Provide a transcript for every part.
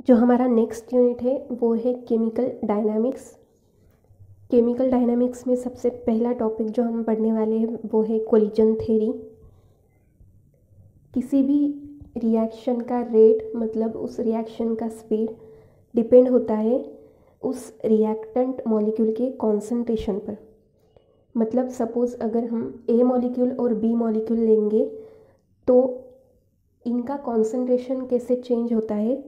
जो हमारा next unit है वो है केमिकल डायनामिक्स। केमिकल डायनामिक्स में सबसे पहला टॉपिक जो हम पढ़ने वाले हैं वो है कोलिजन थ्योरी। किसी भी रिएक्शन का रेट मतलब उस रिएक्शन का स्पीड डिपेंड होता है उस रिएक्टेंट मॉलिक्यूल के कॉन्सेंट्रेशन पर। मतलब सपोज़ अगर हम ए मॉलिक्यूल और बी मॉलिक्यूल लेंगे तो इनका कॉन्सेंट्रेशन कैसे चेंज होता है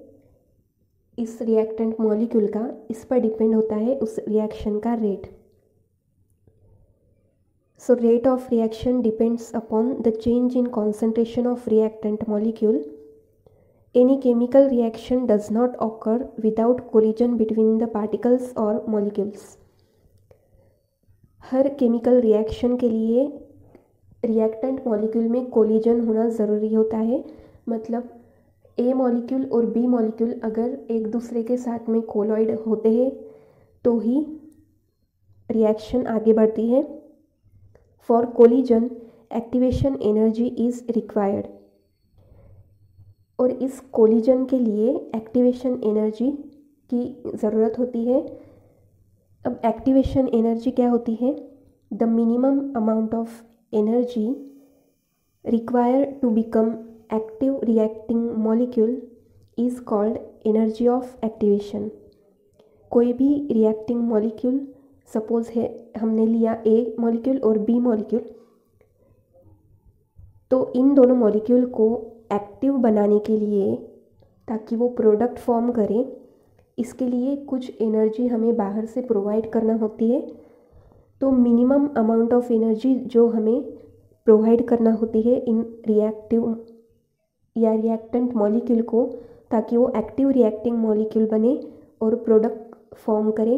इस रिएक्टेंट मॉलिक्यूल का, इस पर डिपेंड होता है उस रिएक्शन का rate. So rate of reaction depends upon the change in concentration of reactant molecule. Any chemical reaction does not occur without collision between the particles or molecules. Her chemical reaction के लिए reactant molecule में collision होना ज़रूरी होता है। मतलब ए molecule और B molecule अगर एक दूसरे के साथ में कोलॉइड होते हैं तो ही रिएक्शन आगे बढ़ती है। For collision, activation energy is required. और इस कोलिजन के लिए एक्टिवेशन एनर्जी की ज़रूरत होती है। अब एक्टिवेशन एनर्जी क्या होती है? The minimum amount of energy required to become active reacting molecule is called energy of activation. कोई भी रिएक्टिंग मॉलिक्यूल, सपोज है हमने लिया ए मॉलिक्यूल और बी मॉलिक्यूल, तो इन दोनों मॉलिक्यूल को एक्टिव बनाने के लिए ताकि वो प्रोडक्ट फॉर्म करें, इसके लिए कुछ एनर्जी हमें बाहर से प्रोवाइड करना होती है। तो मिनिमम अमाउंट ऑफ एनर्जी जो हमें प्रोवाइड करना होती है इन रिएक्टिव या रिएक्टेंट मॉलिक्यूल को ताकि वो एक्टिव रिएक्टिंग मॉलिक्यूल बने और प्रोडक्ट फॉर्म करे,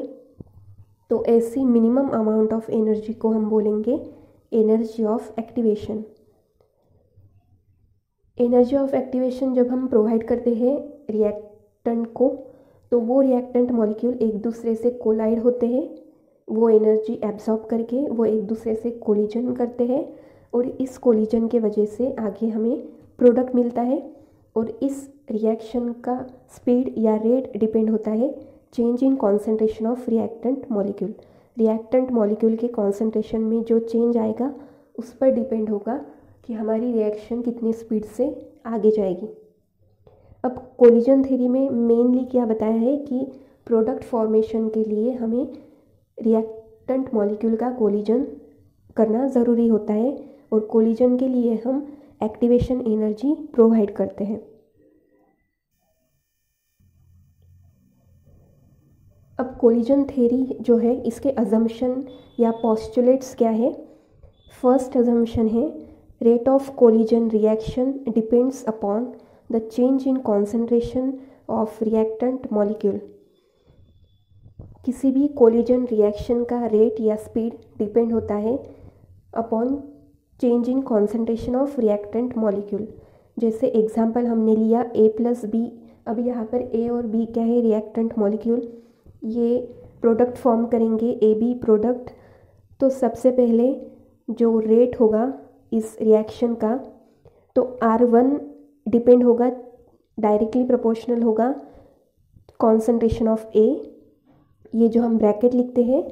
तो ऐसी मिनिमम अमाउंट ऑफ एनर्जी को हम बोलेंगे energy of activation. Energy of activation जब हम प्रोवाइड करते हैं रिएक्टेंट को तो वो रिएक्टेंट मॉलिक्यूल एक दूसरे से कोलाइड होते हैं, वो एनर्जी एब्जॉर्ब करके वो एक दूसरे से कोलिजन करते हैं और इस कोलिजन के वजह से आगे हमें प्रोडक्ट मिलता है। और इस रिएक्शन का स्पीड या रेट डिपेंड होता है change in concentration of reactant molecule. Reactant molecule के कॉन्सेंट्रेशन में जो चेंज आएगा उस पर डिपेंड होगा कि हमारी रिएक्शन कितनी स्पीड से आगे जाएगी। अब कोलिजन थ्योरी में मेनली क्या बताया है कि प्रोडक्ट फॉर्मेशन के लिए हमें रिएक्टेंट मॉलिक्यूल का कोलिजन करना ज़रूरी होता है और कोलिजन के लिए हम एक्टिवेशन एनर्जी प्रोवाइड करते हैं। अब कोलिजन थ्योरी जो है इसके अजम्पशन या पोस्टुलेट्स क्या है? फर्स्ट अजम्पशन है rate of collision reaction depends upon the change in concentration of reactant molecule. किसी भी कोलिजन रिएक्शन का रेट या स्पीड डिपेंड होता है upon change in concentration of reactant molecule. जैसे एग्जांपल हमने लिया ए प्लस बी। अब यहाँ पर ए और बी क्या है? Reactant molecule. ये प्रोडक्ट फॉर्म करेंगे ए बी प्रोडक्ट। तो सबसे पहले जो रेट होगा इस रिएक्शन का तो R1 डिपेंड होगा, डायरेक्टली प्रोपोर्शनल होगा कॉन्सेंट्रेशन ऑफ ए। ये जो हम ब्रैकेट लिखते हैं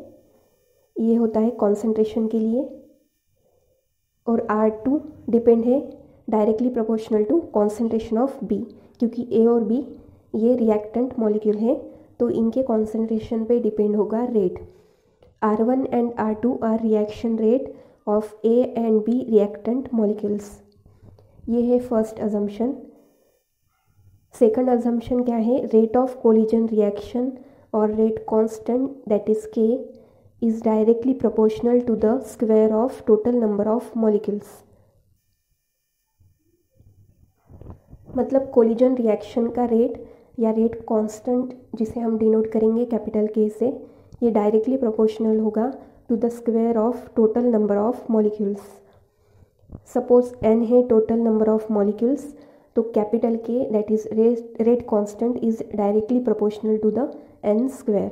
ये होता है कॉन्सेंट्रेशन के लिए। और R2 डिपेंड है directly proportional to concentration of B, क्योंकि ए और बी ये रिएक्टेंट मॉलिक्यूल है तो इनके कॉन्सेंट्रेशन पे डिपेंड होगा rate. R1 and R2 are reaction rate of A and B reactant molecules. ये है फर्स्ट अजम्पशन। सेकंड अजम्पशन क्या है? रेट ऑफ कोलिजन रिएक्शन और rate constant that is K is directly proportional to the square of total number of molecules. मतलब collision reaction का rate या rate constant जिसे हम डिनोट करेंगे कैपिटल के से, ये डायरेक्टली प्रोपोर्शनल होगा to the square of total number of molecules. Suppose n है टोटल नंबर ऑफ मॉलिक्यूल्स तो capital K that is rate constant is directly proportional to the n square.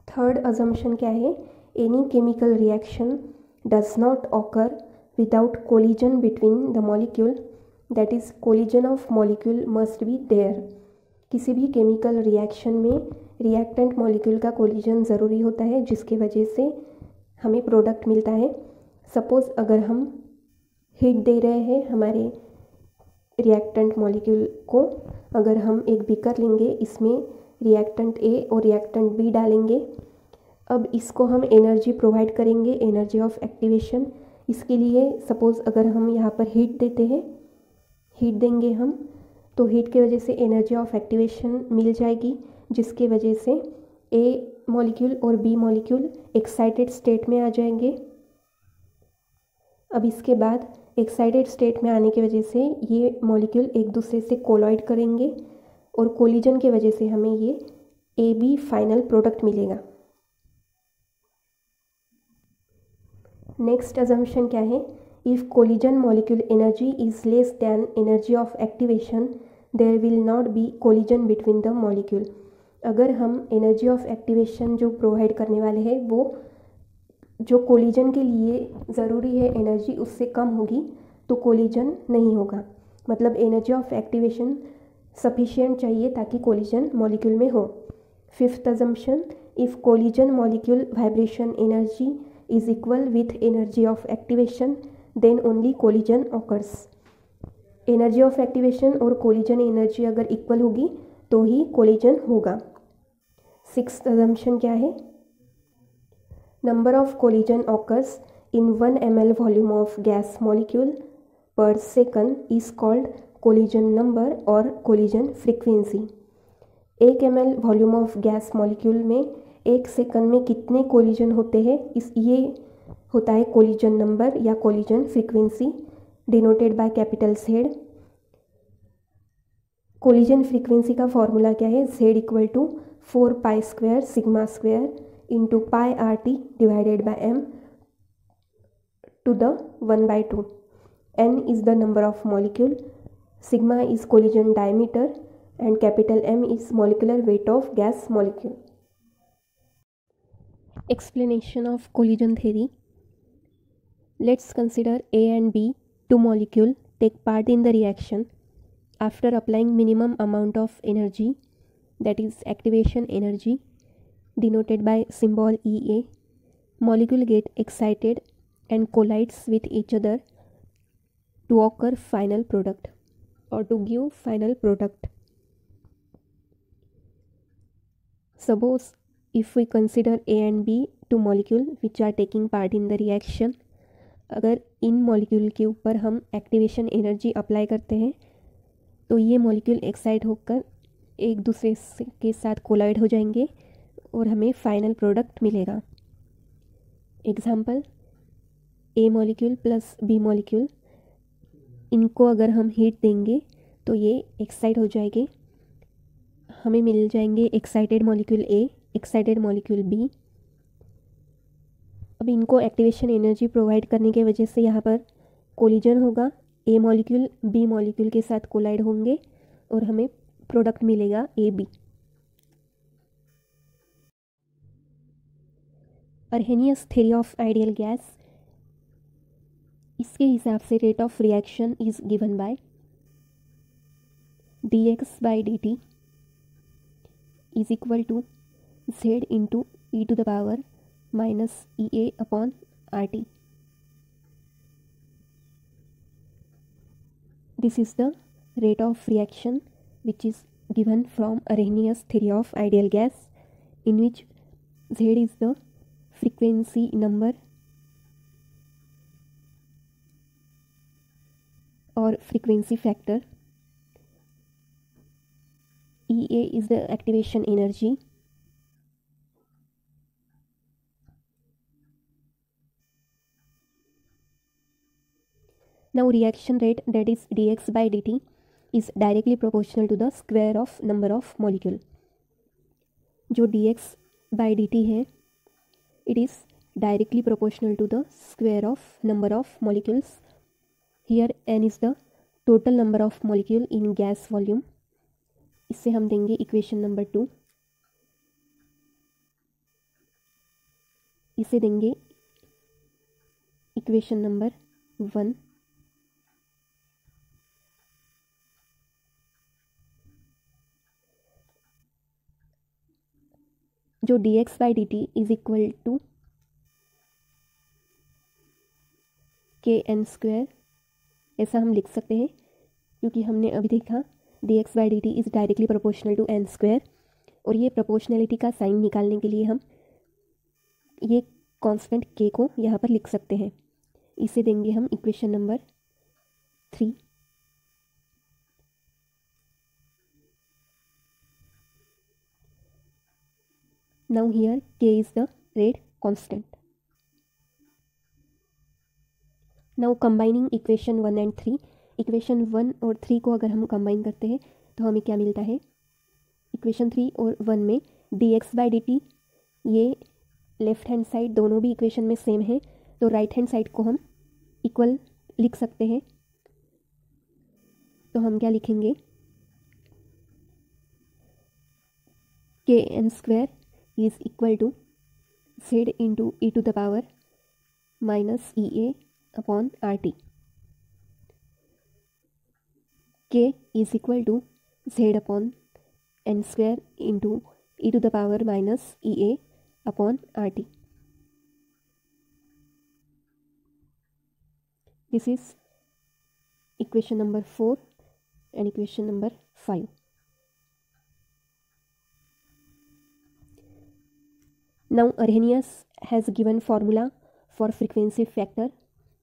Third assumption क्या है? Any chemical reaction does not occur without collision between the molecule that is collision of molecule must be there. किसी भी chemical reaction में reactant molecule का collision ज़रूरी होता है, जिसकी वजह से हमें प्रोडक्ट मिलता है। सपोज़ अगर हम हीट दे रहे हैं हमारे रिएक्टेंट मॉलिक्यूल को, अगर हम एक बीकर लेंगे, इसमें रिएक्टेंट ए और रिएक्टेंट बी डालेंगे। अब इसको हम एनर्जी प्रोवाइड करेंगे, एनर्जी ऑफ एक्टिवेशन। इसके लिए सपोज़ अगर हम यहाँ पर हीट देते हैं, हीट देंगे हम, तो हीट की वजह से एनर्जी ऑफ एक्टिवेशन मिल जाएगी, जिसकी वजह से ए मॉलिक्यूल और बी मॉलिक्यूल एक्साइटेड स्टेट में आ जाएंगे। अब इसके बाद एक्साइटेड स्टेट में आने की वजह से ये मॉलिक्यूल एक दूसरे से कोलॉइड करेंगे और कोलिजन की वजह से हमें ये ए बी फाइनल प्रोडक्ट मिलेगा। नेक्स्ट अजम्पशन क्या है? If collision molecule energy is less than energy of activation there will not be collision between the molecule. अगर हम एनर्जी ऑफ एक्टिवेशन जो प्रोवाइड करने वाले हैं वो जो कोलिजन के लिए ज़रूरी है एनर्जी उससे कम होगी तो कोलिजन नहीं होगा। मतलब एनर्जी ऑफ एक्टिवेशन सफिशिएंट चाहिए ताकि कोलिजन मॉलिक्यूल में हो। Fifth assumption, if collision molecule vibration energy is equal with energy of activation then only collision occurs. Energy of activation और कोलिजन एनर्जी अगर इक्वल होगी तो ही कोलिजन होगा। सिक्स्थ अजम्पशन क्या है? Number of collision occurs in 1 ml volume of gas molecule per second is called collision number और collision frequency। 1 ml volume of gas molecule में 1 सेकंड में कितने कोलिजन होते हैं ये होता है कोलिजन नंबर या collision frequency, denoted by capital Z। Collision frequency का फॉर्मूला क्या है? Z equal to 4 pi square sigma square into pi RT divided by m to the 1/2. N is the number of molecule, sigma is collision diameter and capital M is molecular weight of gas molecule. Explanation of collision theory. Let's consider A and B, two molecules take part in the reaction. After applying minimum amount of energy, that is activation energy, denoted by symbol EA, molecule get excited and collides with each other to occur final product or to give final product. Suppose if we consider A and B two molecule which are taking part in the reaction, अगर इन molecule के ऊपर हम activation energy apply करते हैं तो ये molecule excite होकर एक दूसरे के साथ कोलाइड हो जाएंगे और हमें फाइनल प्रोडक्ट मिलेगा। एग्जाम्पल, ए मॉलिक्यूल प्लस बी मॉलिक्यूल, इनको अगर हम हीट देंगे तो ये एक्साइट हो जाएंगे, हमें मिल जाएंगे एक्साइटेड मॉलिक्यूल ए, एक्साइटेड मॉलिक्यूल बी। अब इनको एक्टिवेशन एनर्जी प्रोवाइड करने की वजह से यहाँ पर कोलिजन होगा, ए मॉलिक्यूल बी मॉलिक्यूल के साथ कोलाइड होंगे और हमें प्रोडक्ट मिलेगा A B. Arrhenius theory of ideal gas, इसके हिसाब से rate of reaction is given by dx/dt is equal to z into e to the power minus EA upon RT। This is the rate of reaction which is given from Arrhenius theory of ideal gas, in which Z is the frequency number or frequency factor, EA is the activation energy, now reaction rate, that is dx/dt, is directly proportional to the square of number of molecule। जो dx/dt है it is directly proportional to the square of number of molecules। Here n is the total number of molecule in gas volume। इससे हम देंगे equation number 2, इसे देंगे equation number 1। जो dx/dt is equal to kn², ऐसा हम लिख सकते हैं क्योंकि हमने अभी देखा dx/dt is directly proportional to n², और ये प्रोपोर्शनलिटी का साइन निकालने के लिए हम ये कांस्टेंट k को यहाँ पर लिख सकते हैं। इसे देंगे हम equation number 3। Now here k is the rate constant. Now combining equation 1 and 3, equation 1 और 3 को अगर हम कंबाइन करते हैं तो हमें क्या मिलता है, इक्वेशन 3 और 1 में dx/dt, ये लेफ्ट हैंड साइड दोनों भी इक्वेशन में सेम है, तो राइट हैंड साइड को हम इक्वल लिख सकते हैं। तो हम क्या लिखेंगे, kn² is equal to z into e to the power minus EA upon RT। k is equal to z upon n² into e to the power minus EA upon RT। This is equation number 4 and equation number 5. Now Arrhenius has given formula for frequency factor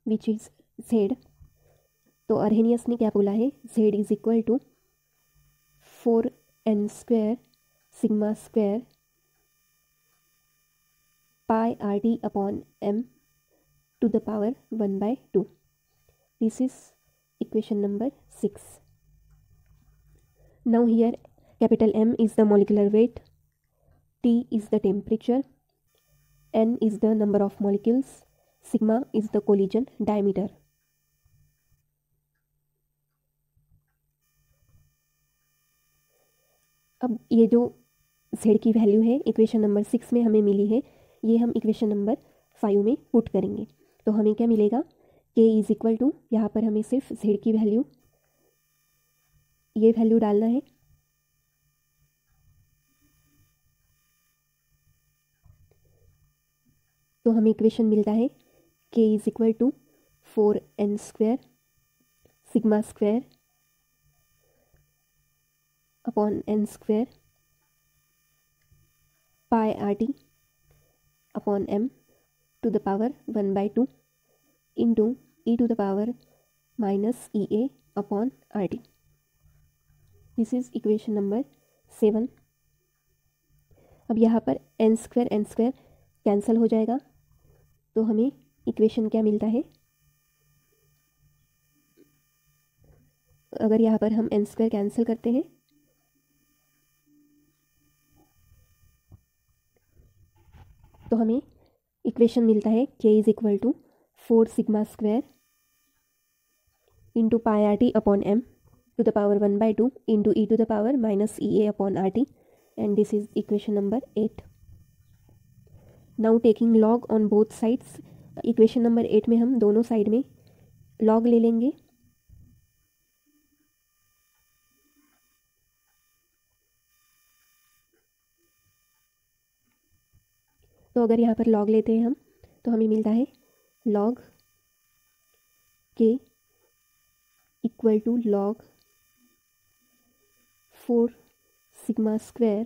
which is Z. तो Arrhenius ने क्या बोला है, Z is equal to 4n² sigma square pi RT upon m to the power 1/2. This is equation number 6. Now here capital M is the molecular weight, T is the temperature, N is the number of molecules, sigma is the collision diameter. अब ये जो Z की value है equation number 6 में हमें मिली है, ये हम इक्वेशन नंबर 5 में पुट करेंगे तो हमें क्या मिलेगा, K इज इक्वल टू, यहाँ पर हमें सिर्फ Z की वैल्यू, ये वैल्यू डालना है, तो हमें इक्वेशन मिलता है k is equal to 4n² sigma square upon n² pi RT upon m to the power 1/2 into e to the power minus EA upon RT। This is equation number 7। अब यहाँ पर n² cancel हो जाएगा तो हमें equation क्या मिलता है, अगर यहाँ पर हम n² कैंसिल करते हैं तो हमें इक्वेशन मिलता है k is equal to 4 sigma square into pi RT upon m to the power 1/2 into e to the power minus EA upon RT, and this is equation number 8. Now taking log on both sides, equation number 8 में हम दोनों side में log ले लेंगे, तो अगर यहाँ पर log लेते हैं हम तो हमें मिलता है log k equal to log 4 sigma square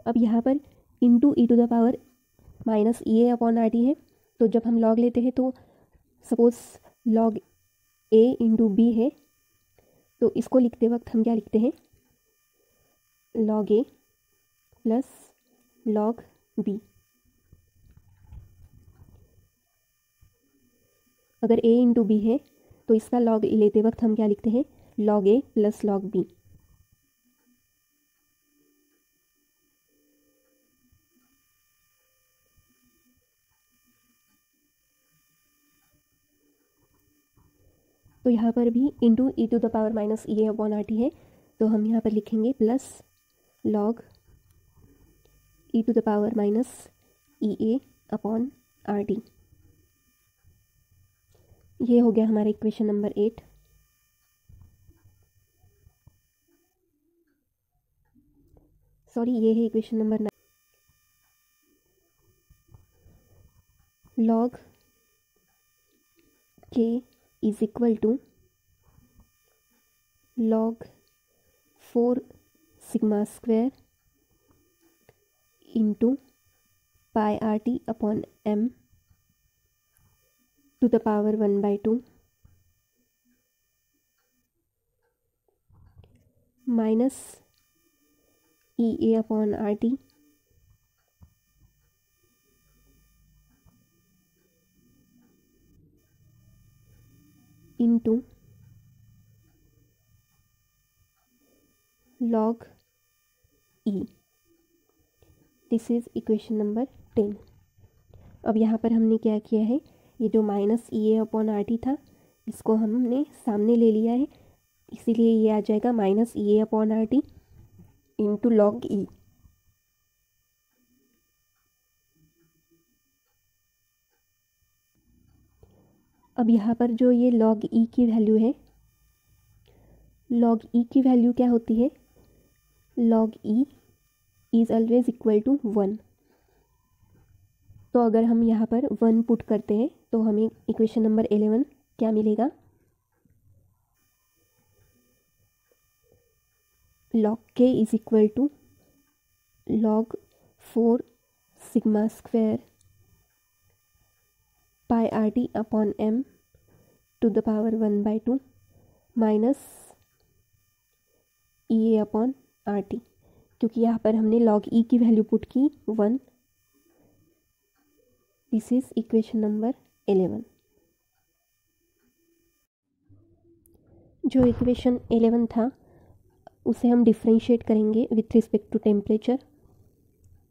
अब यहाँ पर into e to the power minus EA upon RT है, तो जब हम log लेते हैं तो suppose log A into B है, तो इसको लिखते वक्त हम क्या लिखते हैं, log A plus log B। अगर A इंटू B है तो इसका log लेते वक्त हम क्या लिखते हैं, log A plus log B। तो यहाँ पर भी into e to the power minus EA upon RT है, तो हम यहाँ पर लिखेंगे plus log e to the power minus EA upon RT। ये हो गया हमारा इक्वेशन नंबर 8। सॉरी, ये है equation number 9। Log k is equal to log 4 sigma square into pi R T upon m to the power 1/2 minus E A upon R T into log e। This is equation number 10। अब यहाँ पर हमने क्या किया है, ये जो minus E A upon R T था इसको हमने सामने ले लिया है, इसीलिए ये आ जाएगा minus E A upon R T into log E. अब यहाँ पर जो ये log e की वैल्यू है, log e की वैल्यू क्या होती है, log e is always equal to 1। तो अगर हम यहाँ पर 1 पुट करते हैं तो हमें इक्वेशन नंबर 11 क्या मिलेगा, log k is equal to log 4 sigma square pi R T upon m to the power 1/2 minus E A upon R T, क्योंकि यहाँ पर हमने log e की वैल्यू पुट की 1। This is equation number 11। जो equation 11 था उसे हम डिफ्रेंशिएट करेंगे विथ रिस्पेक्ट टू टेम्परेचर,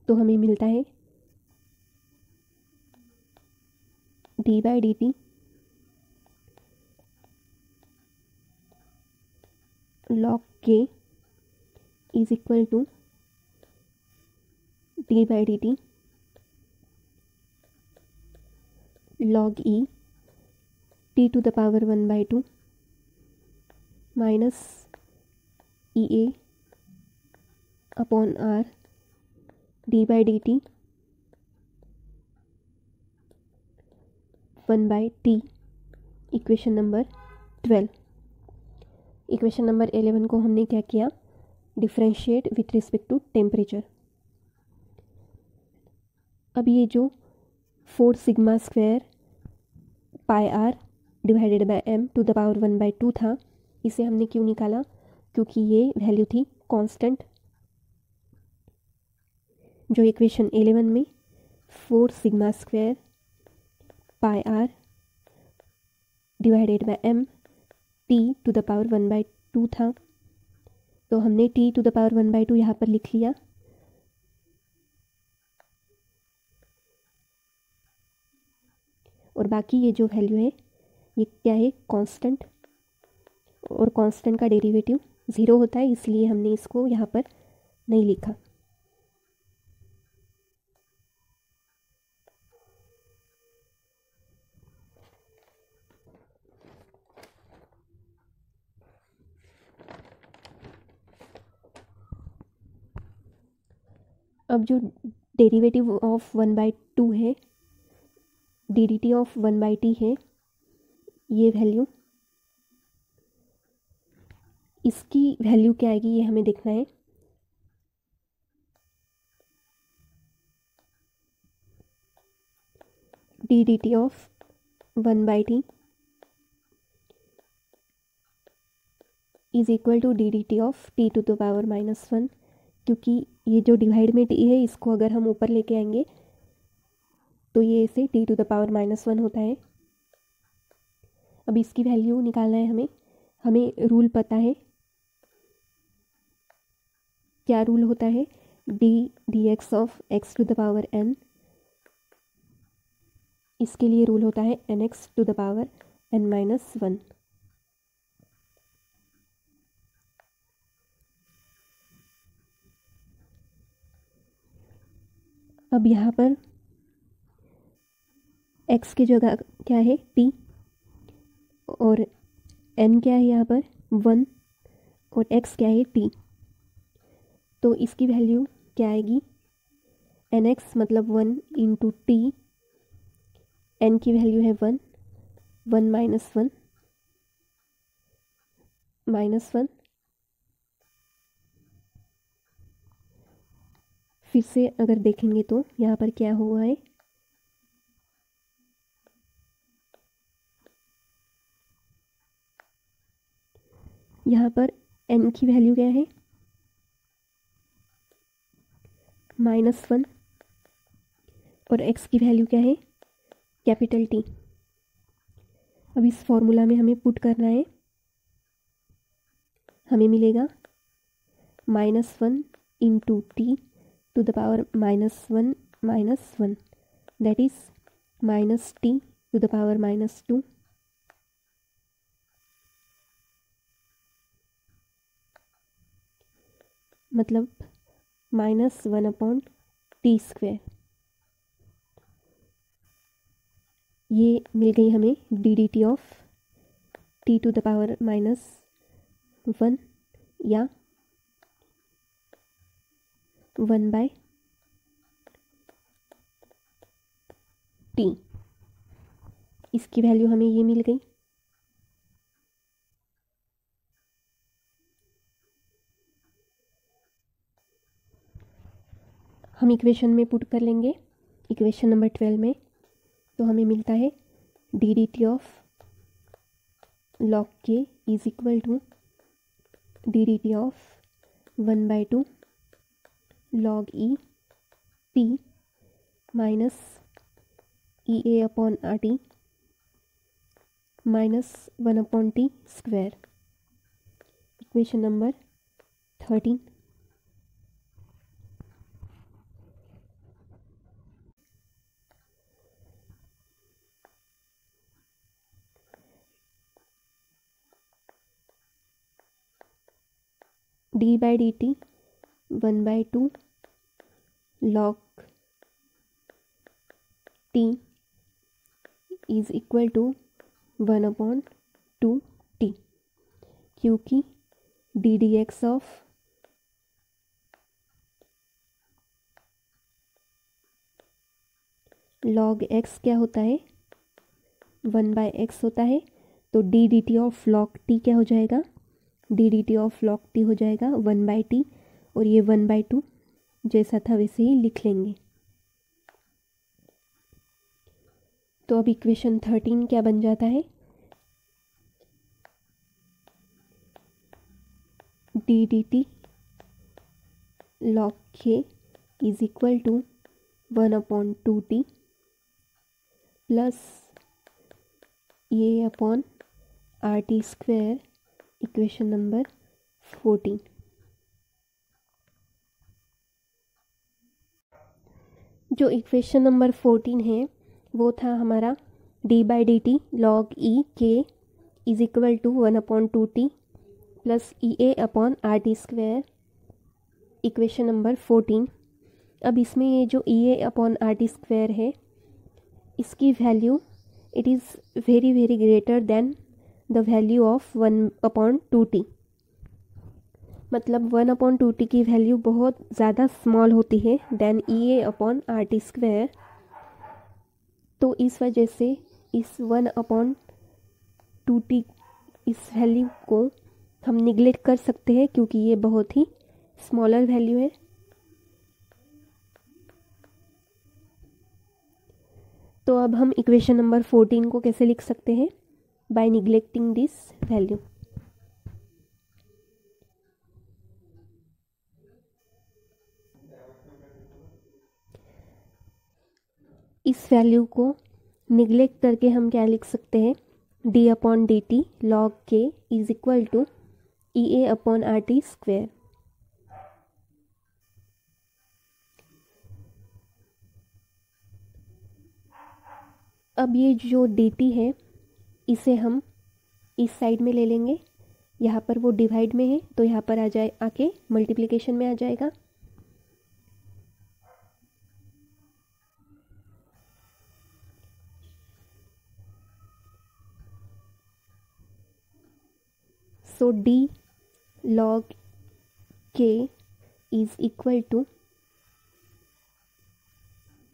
तो हमें मिलता है d by d t log k is equal to d by d t log e t to the power 1/2 minus E A upon R d by d t 1/t। Equation number 12। Equation number 11 को हमने क्या किया, differentiate with respect to temperature. अब ये जो 4 sigma square pi R divided by m to the power 1/2 था, इसे हमने क्यों निकाला, क्योंकि ये वैल्यू थी कांस्टेंट। जो इक्वेशन 11 में 4 sigma square pi R divided by m t to the power 1/2 था, तो हमने t टू द पावर 1/2 यहाँ पर लिख लिया। और बाकी ये जो वैल्यू है ये क्या है, कांस्टेंट, और कांस्टेंट का डेरिवेटिव 0 होता है, इसलिए हमने इसको यहाँ पर नहीं लिखा। अब जो डेरिवेटिव ऑफ 1/2 है, d d t of 1/t है, ये वैल्यू, इसकी वैल्यू क्या आएगी ये हमें देखना है। D d t of 1/t is equal to d d t of t to the power -1, क्योंकि ये जो डिवाइड में t है इसको अगर हम ऊपर लेके आएंगे तो ये इसे t टू द पावर -1 होता है। अब इसकी वैल्यू निकालना है हमें रूल पता है, क्या रूल होता है, d d x of x to the power n, इसके लिए रूल होता है nx to the power n-1। अब यहाँ पर x की जगह क्या है, t, और n क्या है यहाँ पर 1 और x क्या है t। तो इसकी वैल्यू क्या आएगी nx मतलब 1 इंटू टी, n की वैल्यू है 1, 1 माइनस 1 माइनस 1। फिर से अगर देखेंगे तो यहाँ पर क्या हुआ है, यहाँ पर n की वैल्यू क्या है -1 और x की वैल्यू क्या है कैपिटल T। अब इस फॉर्मूला में हमें पुट करना है, हमें मिलेगा -1 into T to the power -1 -1 that is -t to the power -2 मतलब -1/t²। ये मिल गई हमें d of t to the power -1 या 1/t। इसकी वैल्यू हमें ये मिल गई। हम इक्वेशन में पुट कर लेंगे, इक्वेशन नंबर 12 में, तो हमें मिलता है d of log k is equal to d of 1/2 log e t minus EA/RT -1/t²। इक्वेशन नंबर 13। d/dt 1/2 log t is equal to 1/2t, क्योंकि d d x of log x क्या होता है 1/x होता है। तो डी ऑफ log t क्या हो जाएगा, डी ऑफ log t हो जाएगा 1/t, और ये 1/2 जैसा था वैसे ही लिख लेंगे। तो अब इक्वेशन 13 क्या बन जाता है, d log k is equal to 1/2t plus EA/RT²। Equation number 14। जो इक्वेशन नंबर 14 है वो था हमारा d/dt log e k is equal to 1/2t plus EA/RT²। Equation number 14। अब इसमें ये जो EA/RT² है, इसकी value it is very very greater than the value of 1/2t। मतलब 1/2t की वैल्यू बहुत ज़्यादा स्मॉल होती है देन EA/RT²। तो इस वजह से इस 1/2t इस वैल्यू को हम निगलेक्ट कर सकते हैं, क्योंकि ये बहुत ही स्मॉलर वैल्यू है। तो अब हम इक्वेशन नंबर 14 को कैसे लिख सकते हैं, बाय निगलेक्टिंग दिस वैल्यू। इस वैल्यू को निगलेक्ट करके हम क्या लिख सकते हैं, d/dt log k is equal to EA/RT²। अब ये जो dt है इसे हम इस साइड में ले लेंगे, यहाँ पर वो डिवाइड में है तो यहाँ पर आके मल्टीप्लिकेशन में आ जाएगा। सो D log k is equal to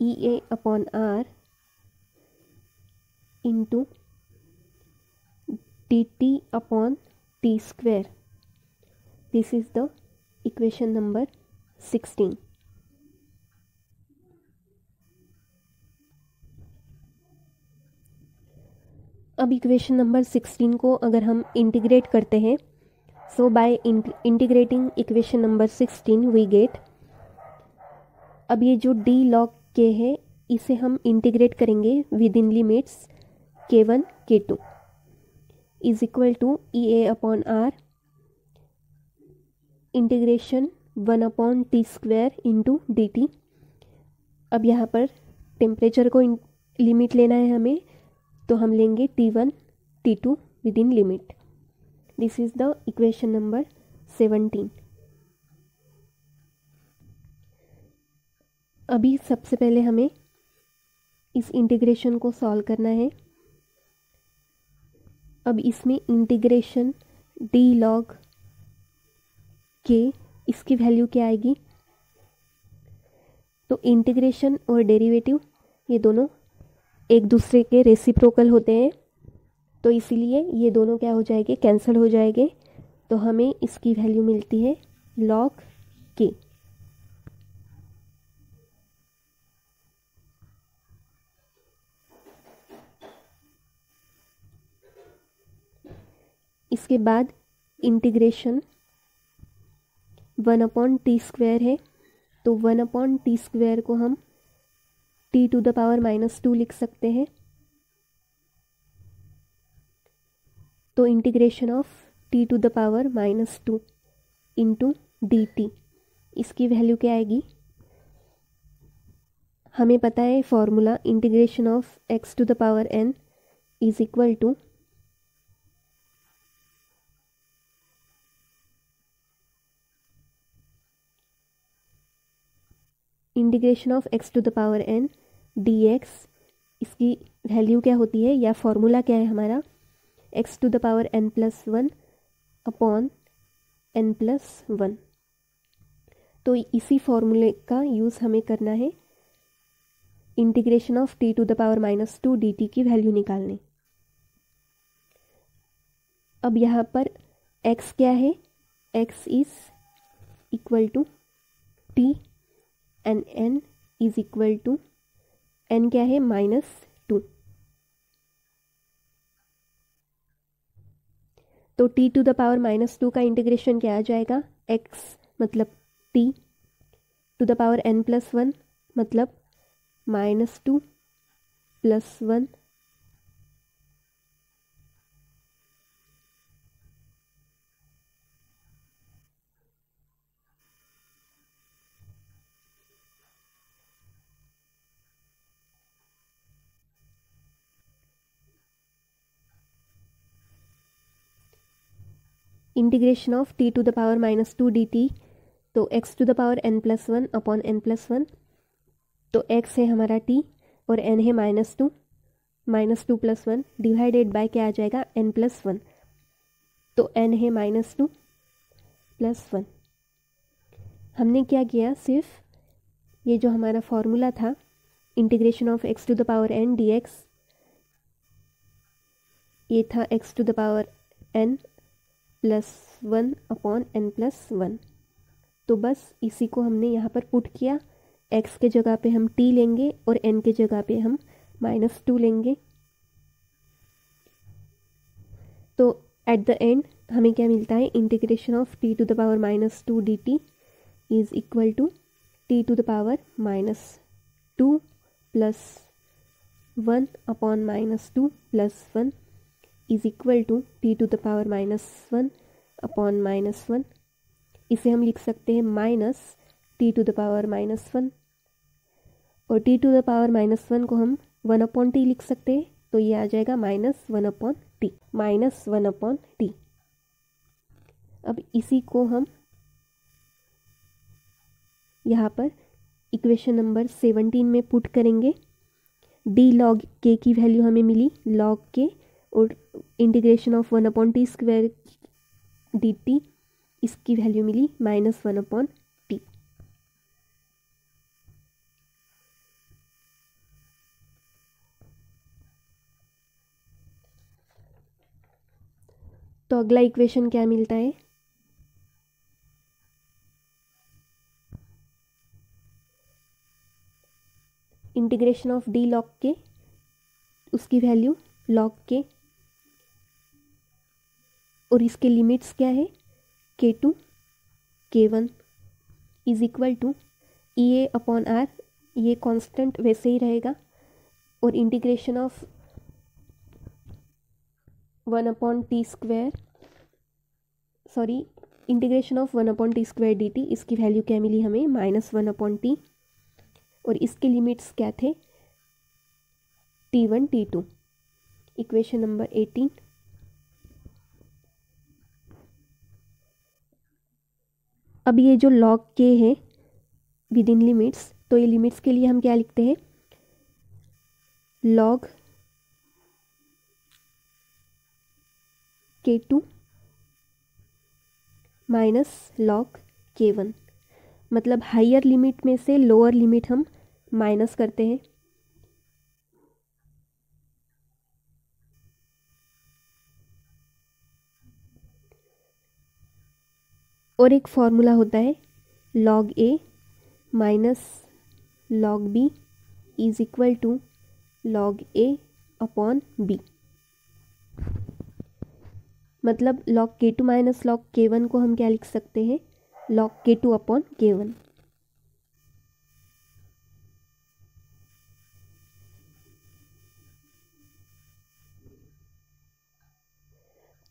EA upon R into dt upon t square. This is the equation number 16. अब इक्वेशन नंबर 16 को अगर हम इंटीग्रेट करते हैं, so by integrating equation number 16 we get, अब ये जो d log k है इसे हम इंटीग्रेट करेंगे within limits k1 k2 is equal to EA upon R integration 1 upon T square into d T. अब यहाँ पर टेम्परेचर को लिमिट लेना है हमें, तो हम लेंगे T1 T2 with in limit. This is the equation number 17। अभी सबसे पहले हमें इस इंटीग्रेशन को सॉल्व करना है। अब इसमें इंटीग्रेशन d log k, इसकी वैल्यू क्या आएगी, तो इंटीग्रेशन और डेरिवेटिव ये दोनों एक दूसरे के रेसिप्रोकल होते हैं, तो इसीलिए ये दोनों क्या हो जाएंगे, कैंसिल हो जाएंगे। तो हमें इसकी वैल्यू मिलती है log k। इसके बाद इंटीग्रेशन 1 अपॉन टी स्क्वायर है, तो 1 अपॉन टी स्क्वायर को हम t टू द पावर -2 लिख सकते हैं। तो integration of t to the power -2 into d T, इसकी वैल्यू क्या आएगी, हमें पता है formula, integration of x to the power n is equal to integration of x to the power n dx, इसकी वैल्यू क्या होती है या फॉर्मूला क्या है हमारा, x to the power n+1 upon n+1। तो इसी फॉर्मूले का यूज़ हमें करना है integration of t to the power -2 dt की वैल्यू निकालने। अब यहाँ पर x क्या है, x is equal to t and n is equal to, n क्या है -2, तो t टू द पावर -2 का इंटीग्रेशन क्या आ जाएगा, x मतलब t to the power n+1 मतलब -2 + 1 integration of t to the power -2 dt, तो x to the power n+1 upon n+1, तो x है हमारा t और n है -2 + 1 डिवाइडेड बाय क्या आ जाएगा, n+1, तो n है -2 + 1। हमने क्या किया, सिर्फ ये जो हमारा फॉर्मूला था integration of x to the power n dx, ये था x to the power n+1 upon n+1, तो बस इसी को हमने यहाँ पर पुट किया। x के जगह पे हम t लेंगे और n के जगह पे हम -2 लेंगे। तो एट द एंड हमें क्या मिलता है, integration of t to the power -2 dt is equal to t to the power -2 + 1 upon -2 + 1 is equal to t to the power -1 upon -1। इसे हम लिख सकते हैं -t टू द पावर -1, और t टू द पावर -1 को हम 1 upon t लिख सकते हैं, तो ये आ जाएगा -1 अपॉन t, -1 अपॉन t। अब इसी को हम यहाँ पर इक्वेशन नंबर 17 में पुट करेंगे। d log k की वैल्यू हमें मिली log k, और integration of 1 upon T square dt, इसकी वैल्यू मिली -1/t। तो अगला इक्वेशन क्या मिलता है, इंटीग्रेशन ऑफ डी लॉग के, उसकी वैल्यू लॉग के, और इसके लिमिट्स क्या है, k2 k1 is equal to EA/R, ये कांस्टेंट वैसे ही रहेगा, और integration of 1/t², sorry integration of 1/t² dt, इसकी वैल्यू क्या मिली हमें, -1/t, और इसके लिमिट्स क्या थे, t1 t2। Equation number 18। अब ये जो log k है विद इन लिमिट्स, तो ये लिमिट्स के लिए हम क्या लिखते हैं, log k2 minus log k1, मतलब हायर लिमिट में से लोअर लिमिट हम माइनस करते हैं। और एक फॉर्मूला होता है log a minus log b is equal to log a/b, मतलब log k2 minus log k1 को हम क्या लिख सकते हैं, log k2/k1।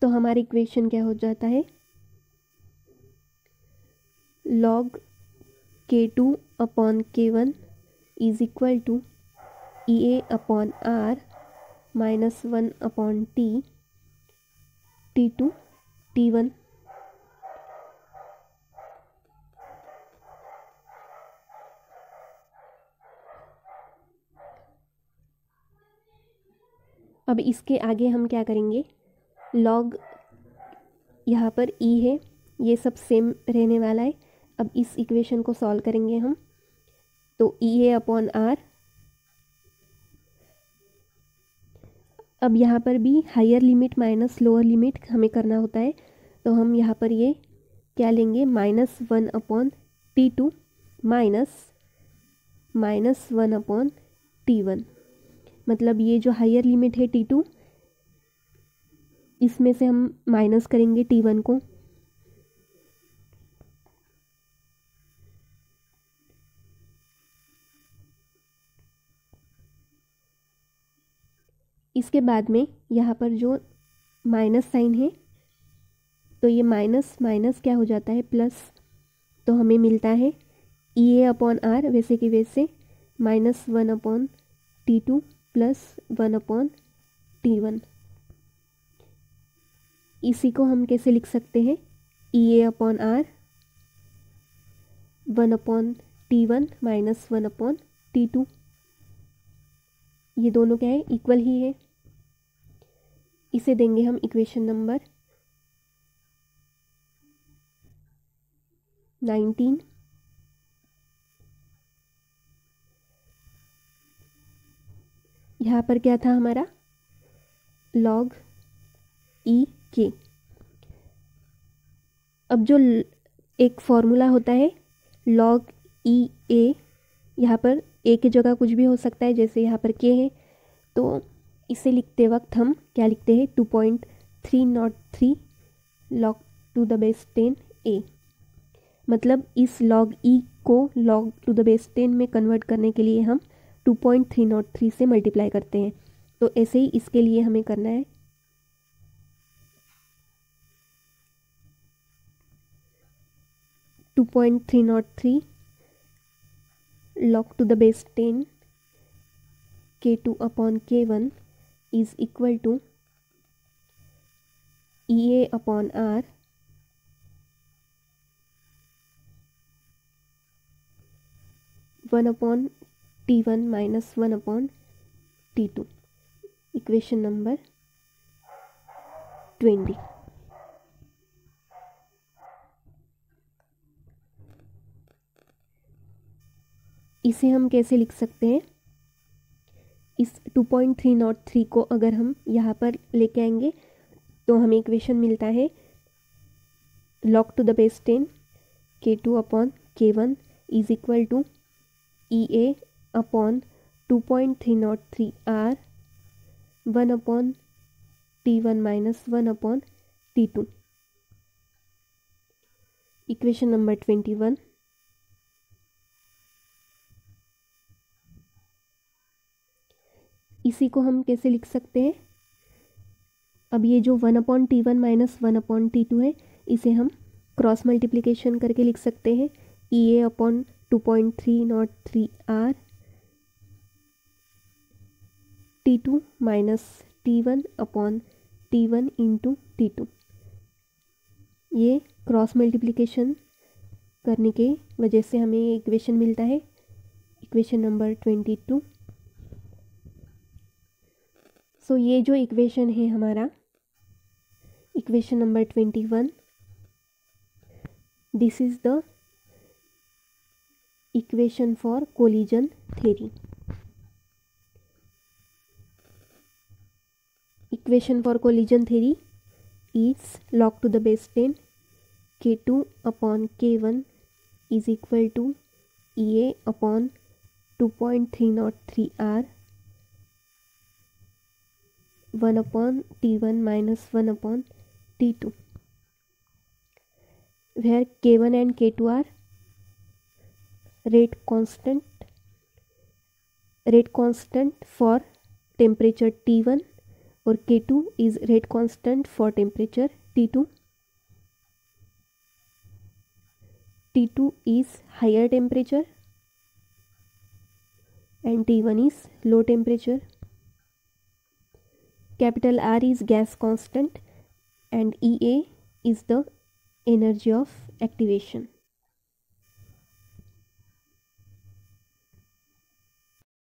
तो हमारी इक्वेशन क्या हो जाता है, log k2/k1 is equal to EA/R minus 1/t t2 t1। अब इसके आगे हम क्या करेंगे, log यहाँ पर e है, ये सब सेम रहने वाला है। अब इस इक्वेशन को सॉल्व करेंगे हम, तो EA/R, अब यहाँ पर भी higher limit minus lower limit हमें करना होता है, तो हम यहाँ पर ये क्या लेंगे, -1/t2 माइनस 1/t1, मतलब ये जो हायर लिमिट है t2, इसमें से हम माइनस करेंगे t1 को, इसके बाद में यहाँ पर जो माइनस साइन है, तो ये माइनस माइनस क्या हो जाता है, प्लस, तो हमें मिलता है EA/R वैसे की वैसे -1/t2 प्लस 1/t1। इसी को हम कैसे लिख सकते हैं, EA/R 1/t1 माइनस 1/t2, ये दोनों क्या है, इक्वल ही है। इसे देंगे हम इक्वेशन नंबर 19। यहाँ पर क्या था हमारा, log e k। अब जो एक फॉर्मूला होता है log e a, यहाँ पर a की जगह कुछ भी हो सकता है, जैसे यहाँ पर k है, तो इसे लिखते वक्त हम क्या लिखते हैं, 2.303 log to the base 10 a, मतलब इस log e को log to the base 10 में कन्वर्ट करने के लिए हम 2.303 से मल्टीप्लाई करते हैं। तो ऐसे ही इसके लिए हमें करना है, (2.303) log to the base 10 k2/k1 is equal to EA/R (1/t1 minus 1/t2). Equation number 20। इसे हम कैसे लिख सकते हैं, इस 2.303 को अगर हम यहाँ पर लेके आएंगे तो हमें इक्वेशन मिलता है log to the base 10 K2 upon K1 is equal to EA upon 2.303 R 1 upon T1 minus 1 upon T2. Equation number 21. इसी को हम कैसे लिख सकते हैं, अब ये जो 1 upon T1 minus 1 upon T2 है इसे हम क्रॉस मल्टीप्लिकेशन करके लिख सकते हैं EA upon 2.303 R T2 minus T1 upon T1 into T2। ये क्रॉस मल्टीप्लिकेशन करने के वजह से हमें ये इक्वेशन मिलता है, इक्वेशन नंबर 22। सो ये जो इक्वेशन है हमारा equation number 21, this is the equation for collision theory. Equation for collision theory is log to the base 10 K2 upon K1 is equal to EA upon 2.303 R 1 upon T1 minus 1 upon T2, where K1 and K2 are rate constant for temperature T1 और K2 is rate constant for temperature T2. T2 is higher temperature and T1 is low temperature. Capital R is gas constant and EA is the energy of activation.